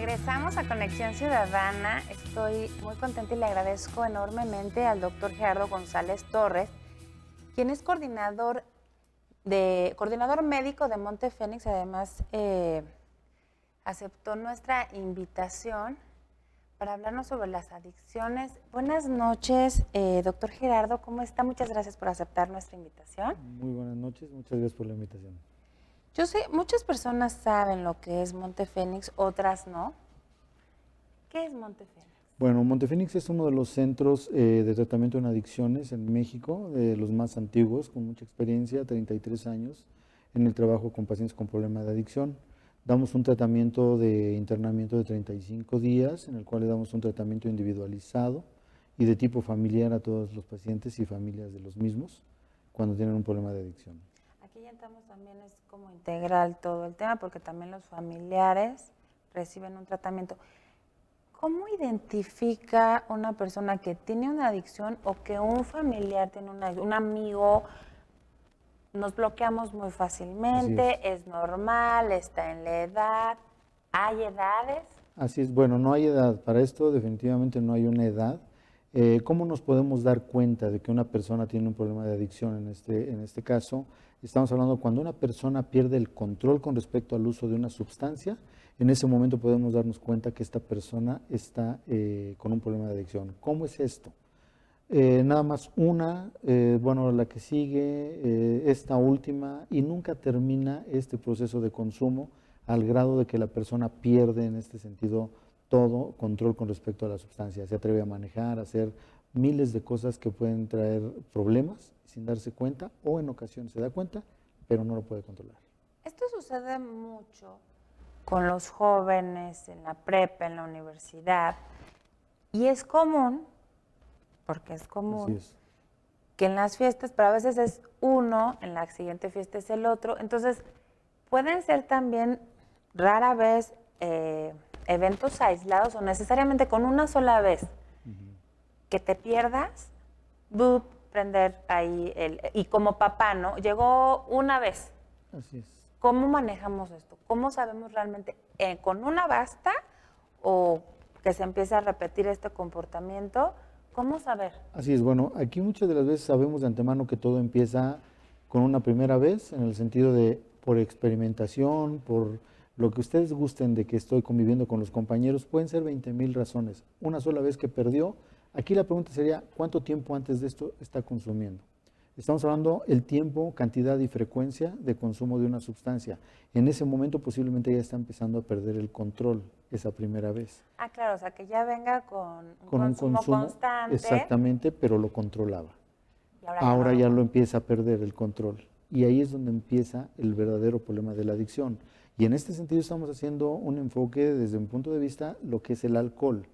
Regresamos a Conexión Ciudadana. Estoy muy contenta y le agradezco enormemente al doctor Gerardo González Torres, quien es coordinador médico de Monte Fénix. Además, aceptó nuestra invitación para hablarnos sobre las adicciones. Buenas noches, doctor Gerardo, ¿cómo está? Muchas gracias por aceptar nuestra invitación. Muy buenas noches, muchas gracias por la invitación. Yo sé, muchas personas saben lo que es Monte Fénix, otras no. ¿Qué es Monte Fénix? Bueno, Monte Fénix es uno de los centros de tratamiento en adicciones en México, de los más antiguos, con mucha experiencia, 33 años, en el trabajo con pacientes con problemas de adicción. Damos un tratamiento de internamiento de 35 días, en el cual le damos un tratamiento individualizado y de tipo familiar a todos los pacientes y familias de los mismos cuando tienen un problema de adicción. Aquí ya entramos también, es como integral todo el tema, porque también los familiares reciben un tratamiento. ¿Cómo identifica una persona que tiene una adicción o que un familiar tiene un amigo? Nos bloqueamos muy fácilmente, es normal, está en la edad. ¿Hay edades? Así es, bueno, no hay edad, para esto definitivamente no hay una edad. ¿Cómo nos podemos dar cuenta de que una persona tiene un problema de adicción en este caso? Estamos hablando cuando una persona pierde el control con respecto al uso de una sustancia, en ese momento podemos darnos cuenta que esta persona está con un problema de adicción. ¿Cómo es esto? Nada más una, bueno, la que sigue, esta última, y nunca termina este proceso de consumo al grado de que la persona pierde en este sentido todo control con respecto a la sustancia. Se atreve a manejar, a hacer miles de cosas que pueden traer problemas sin darse cuenta, o en ocasiones se da cuenta, pero no lo puede controlar. Esto sucede mucho con los jóvenes en la prepa, en la universidad, y es común, porque es común, que en las fiestas, pero a veces es uno, en la siguiente fiesta es el otro. Entonces, pueden ser también rara vez eventos aislados o necesariamente con una sola vez que te pierdas, ¡bup! Prender ahí y como papá, ¿no? Llegó una vez. Así es. ¿Cómo manejamos esto? ¿Cómo sabemos realmente con una basta o que se empiece a repetir este comportamiento? ¿Cómo saber? Así es, bueno, aquí muchas de las veces sabemos de antemano que todo empieza con una primera vez, en el sentido de por experimentación, por lo que ustedes gusten de que estoy conviviendo con los compañeros, pueden ser 20,000 razones. Una sola vez que perdió, aquí la pregunta sería, ¿cuánto tiempo antes de esto está consumiendo? Estamos hablando el tiempo, cantidad y frecuencia de consumo de una sustancia. En ese momento posiblemente ya está empezando a perder el control esa primera vez. Ah, claro, o sea, que ya venga con Un consumo constante. Exactamente, pero lo controlaba. Y ahora, Ahora ya ya no. lo empieza a perder el control. Y ahí es donde empieza el verdadero problema de la adicción. Y en este sentido estamos haciendo un enfoque desde un punto de vista lo que es el alcohol.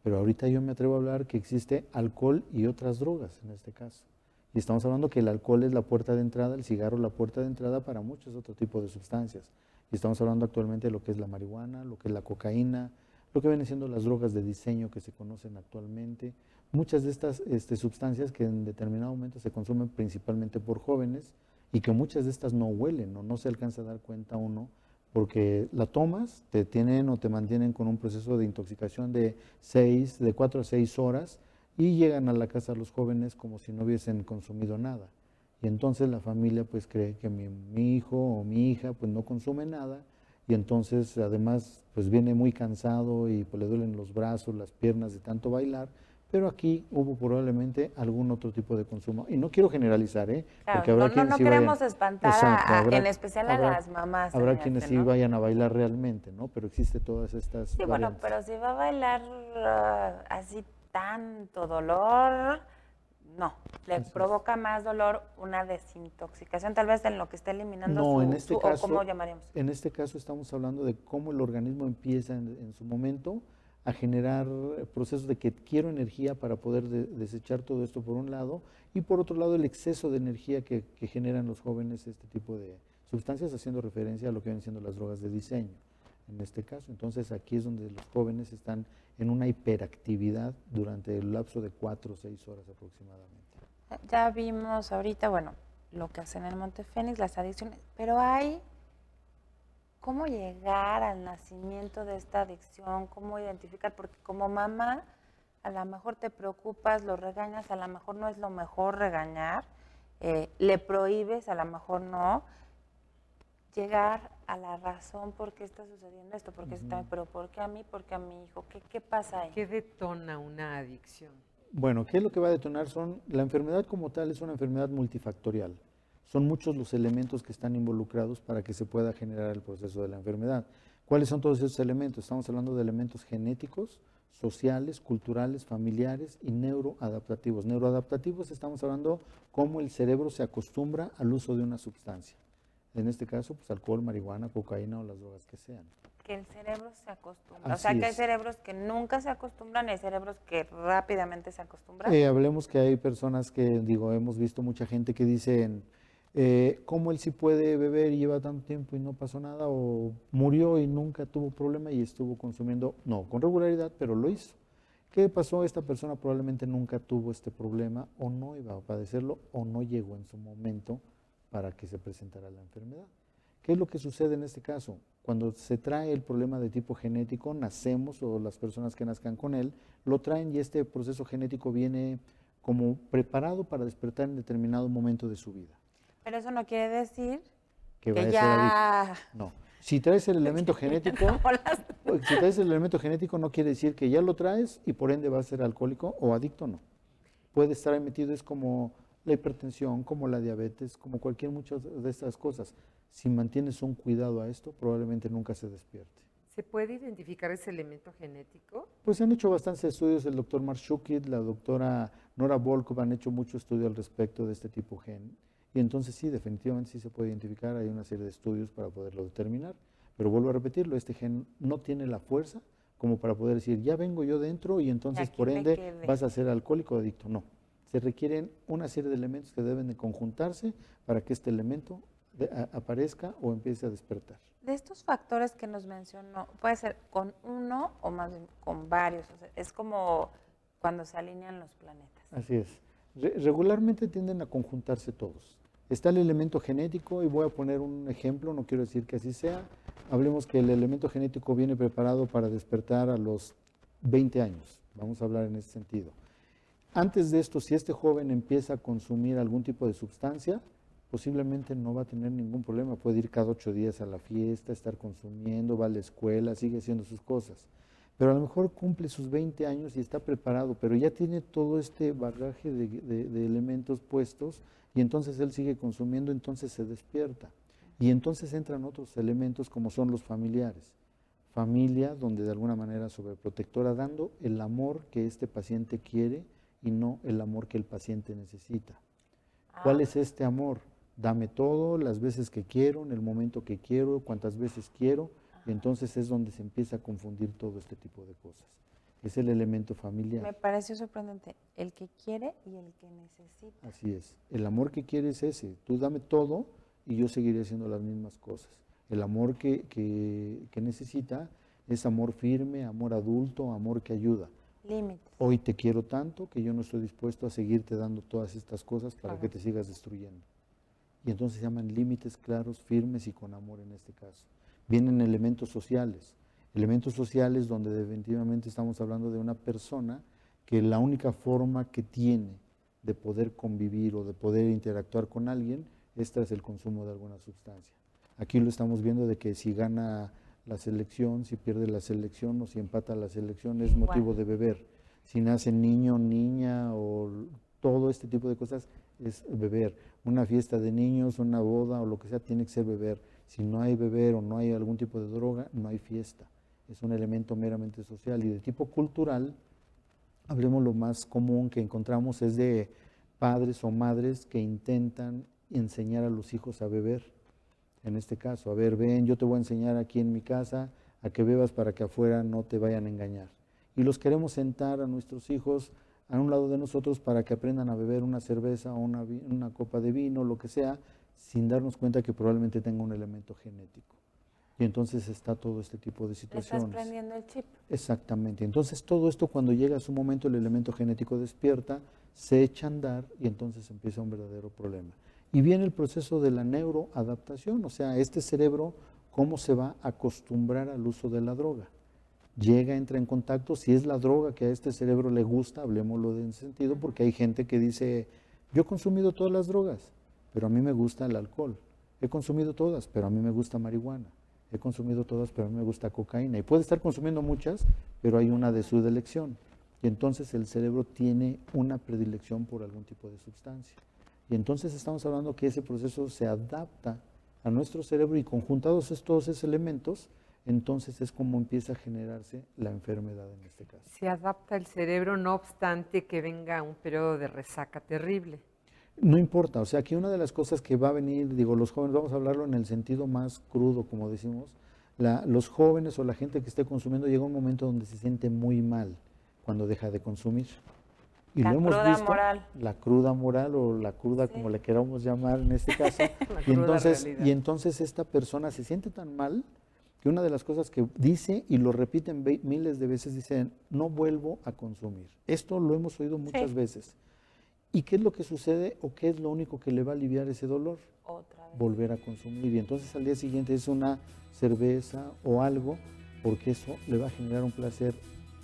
Pero ahorita yo me atrevo a hablar que existe alcohol y otras drogas en este caso. Y estamos hablando que el alcohol es la puerta de entrada, el cigarro la puerta de entrada para muchos otros tipos de sustancias. Y estamos hablando actualmente de lo que es la marihuana, lo que es la cocaína, lo que vienen siendo las drogas de diseño que se conocen actualmente. Muchas de estas sustancias que en determinado momento se consumen principalmente por jóvenes y que muchas de estas no huelen o no se alcanza a dar cuenta uno porque la tomas, te tienen o te mantienen con un proceso de intoxicación de 4 a 6 horas y llegan a la casa los jóvenes como si no hubiesen consumido nada. Y entonces la familia pues cree que mi hijo o mi hija pues no consume nada y entonces además pues viene muy cansado y pues le duelen los brazos, las piernas de tanto bailar, pero aquí hubo probablemente algún otro tipo de consumo. Y no quiero generalizar, Claro, porque habrá quienes no sí vayan, queremos espantar exacto, en especial a las mamás. habrá quienes sí ¿no? vayan a bailar realmente, ¿no? Pero existe todas estas Sí, bueno, variantes. pero si va a bailar así tanto dolor, no, le Así es. provoca más dolor una desintoxicación, tal vez en lo que está eliminando No, o ¿cómo llamaríamos? en este caso estamos hablando de cómo el organismo empieza en su momento a generar procesos de que quiero energía para poder desechar todo esto por un lado y por otro lado el exceso de energía que generan los jóvenes este tipo de sustancias, haciendo referencia a lo que vienen siendo las drogas de diseño en este caso. Entonces aquí es donde los jóvenes están en una hiperactividad durante el lapso de 4 o 6 horas aproximadamente. Ya vimos ahorita, bueno, lo que hacen en el Monte Fénix, las adicciones, pero hay cómo llegar al nacimiento de esta adicción, cómo identificar, porque como mamá a lo mejor te preocupas, lo regañas, a lo mejor no es lo mejor regañar, le prohíbes, a lo mejor no, llegar a la razón por qué está sucediendo esto, porque pero ¿por qué a mí? ¿Por qué a mi hijo? ¿Qué pasa ahí? ¿Qué detona una adicción? Bueno, ¿qué es lo que va a detonar? La enfermedad como tal es una enfermedad multifactorial. Son muchos los elementos que están involucrados para que se pueda generar el proceso de la enfermedad. ¿Cuáles son todos esos elementos? Estamos hablando de elementos genéticos, sociales, culturales, familiares y neuroadaptativos. Neuroadaptativos estamos hablando cómo el cerebro se acostumbra al uso de una sustancia. En este caso, pues alcohol, marihuana, cocaína o las drogas que sean. Que el cerebro se acostumbra. Así o sea, que hay es. cerebros que nunca se acostumbran y hay cerebros que rápidamente se acostumbran. Hablemos que hay personas que, hemos visto mucha gente que dicen, ¿cómo él sí puede beber y lleva tanto tiempo y no pasó nada? O murió y nunca tuvo problema y estuvo consumiendo, no con regularidad, pero lo hizo. ¿Qué pasó? Esta persona probablemente nunca tuvo este problema o no iba a padecerlo o no llegó en su momento para que se presentara la enfermedad. ¿Qué es lo que sucede en este caso? Cuando se trae el problema de tipo genético, nacemos o las personas que nazcan con él, lo traen y este proceso genético viene como preparado para despertar en determinado momento de su vida. Pero eso no quiere decir que ya... ser adicto. No. Si traes el elemento genético, no quiere decir que ya lo traes y por ende vas a ser alcohólico o adicto, no. Puede estar metido, es como la hipertensión, como la diabetes, como muchas de estas cosas. Si mantienes un cuidado a esto, probablemente nunca se despierte. ¿Se puede identificar ese elemento genético? Pues se han hecho bastantes estudios, el doctor Mark Shukit, la doctora Nora Volkov han hecho mucho estudio al respecto de este tipo gen. Y entonces sí, definitivamente sí se puede identificar, hay una serie de estudios para poderlo determinar. Pero vuelvo a repetirlo, este gen no tiene la fuerza como para poder decir, ya vengo yo dentro y entonces por ende vas a ser alcohólico o adicto. No, se requieren una serie de elementos que deben de conjuntarse para que este elemento aparezca o empiece a despertar. De estos factores que nos mencionó, puede ser con uno o más bien con varios. O sea, es como cuando se alinean los planetas. Así es. Regularmente tienden a conjuntarse todos. Está el elemento genético y voy a poner un ejemplo, no quiero decir que así sea. Hablemos que el elemento genético viene preparado para despertar a los 20 años. Vamos a hablar en ese sentido. Antes de esto, si este joven empieza a consumir algún tipo de sustancia, posiblemente no va a tener ningún problema. Puede ir cada 8 días a la fiesta, estar consumiendo, va a la escuela, sigue haciendo sus cosas. Pero a lo mejor cumple sus 20 años y está preparado, pero ya tiene todo este bagaje de elementos puestos y entonces él sigue consumiendo, entonces se despierta. Y entonces entran otros elementos como son los familiares. Familia donde de alguna manera sobreprotectora, dando el amor que este paciente quiere y no el amor que el paciente necesita. ¿Cuál es este amor? Dame todo, las veces que quiero, en el momento que quiero, cuantas veces quiero, y entonces es donde se empieza a confundir todo este tipo de cosas. Es el elemento familiar. Me pareció sorprendente, el que quiere y el que necesita. Así es, el amor que quiere es ese, tú dame todo y yo seguiré haciendo las mismas cosas. El amor que necesita es amor firme, amor adulto, amor que ayuda. Límites. Hoy te quiero tanto que yo no estoy dispuesto a seguirte dando todas estas cosas para que te sigas destruyendo. Y entonces se llaman límites claros, firmes y con amor en este caso. Vienen elementos sociales donde definitivamente estamos hablando de una persona que la única forma que tiene de poder convivir o de poder interactuar con alguien es tras el consumo de alguna sustancia. Aquí lo estamos viendo de que si gana la selección, si pierde la selección o si empata la selección es motivo de beber. Si nace niño, niña o todo este tipo de cosas es beber. Una fiesta de niños, una boda o lo que sea tiene que ser beber. Si no hay beber o no hay algún tipo de droga, no hay fiesta. Es un elemento meramente social y de tipo cultural. Hablemos, lo más común que encontramos es de padres o madres que intentan enseñar a los hijos a beber. En este caso, a ver, ven, yo te voy a enseñar aquí en mi casa a que bebas para que afuera no te vayan a engañar. Y los queremos sentar a nuestros hijos a un lado de nosotros para que aprendan a beber una cerveza o una copa de vino, lo que sea, sin darnos cuenta que probablemente tenga un elemento genético. Y entonces está todo este tipo de situaciones. Estás prendiendo el chip. Exactamente. Entonces todo esto, cuando llega a su momento, el elemento genético despierta, se echa a andar y entonces empieza un verdadero problema. Y viene el proceso de la neuroadaptación, o sea, este cerebro ¿cómo se va a acostumbrar al uso de la droga? Llega, entra en contacto, si es la droga que a este cerebro le gusta, hablemoslo de ese sentido, porque hay gente que dice, yo he consumido todas las drogas, pero a mí me gusta el alcohol. He consumido todas, pero a mí me gusta marihuana. He consumido todas, pero a mí me gusta cocaína. Y puede estar consumiendo muchas, pero hay una de su elección. Y entonces el cerebro tiene una predilección por algún tipo de sustancia. Y entonces estamos hablando que ese proceso se adapta a nuestro cerebro y conjuntados todos esos elementos, entonces es como empieza a generarse la enfermedad en este caso. Se adapta el cerebro, no obstante que venga un periodo de resaca terrible. No importa, o sea, aquí una de las cosas que va a venir, digo, los jóvenes, vamos a hablarlo en el sentido más crudo, como decimos, los jóvenes o la gente que esté consumiendo llega un momento donde se siente muy mal cuando deja de consumir. Y la lo hemos cruda visto, moral. la cruda moral o la cruda, sí, como le queramos llamar en este caso. y entonces esta persona se siente tan mal que una de las cosas que dice, y lo repiten miles de veces, dicen, no vuelvo a consumir. Esto lo hemos oído muchas veces. ¿Y qué es lo que sucede o qué es lo único que le va a aliviar ese dolor? Otra vez. Volver a consumir. Y entonces al día siguiente es una cerveza o algo, porque eso le va a generar un placer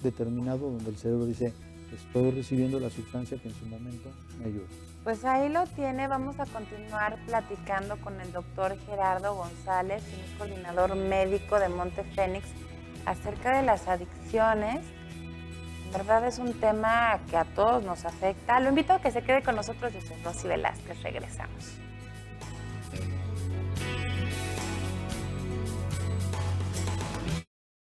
determinado donde el cerebro dice, estoy recibiendo la sustancia que en su momento me ayuda. Pues ahí lo tiene, vamos a continuar platicando con el doctor Gerardo González, quien es coordinador médico de Monte Fénix, acerca de las adicciones. En verdad es un tema que a todos nos afecta. Lo invito a que se quede con nosotros. Yo soy Rosy Velázquez, regresamos.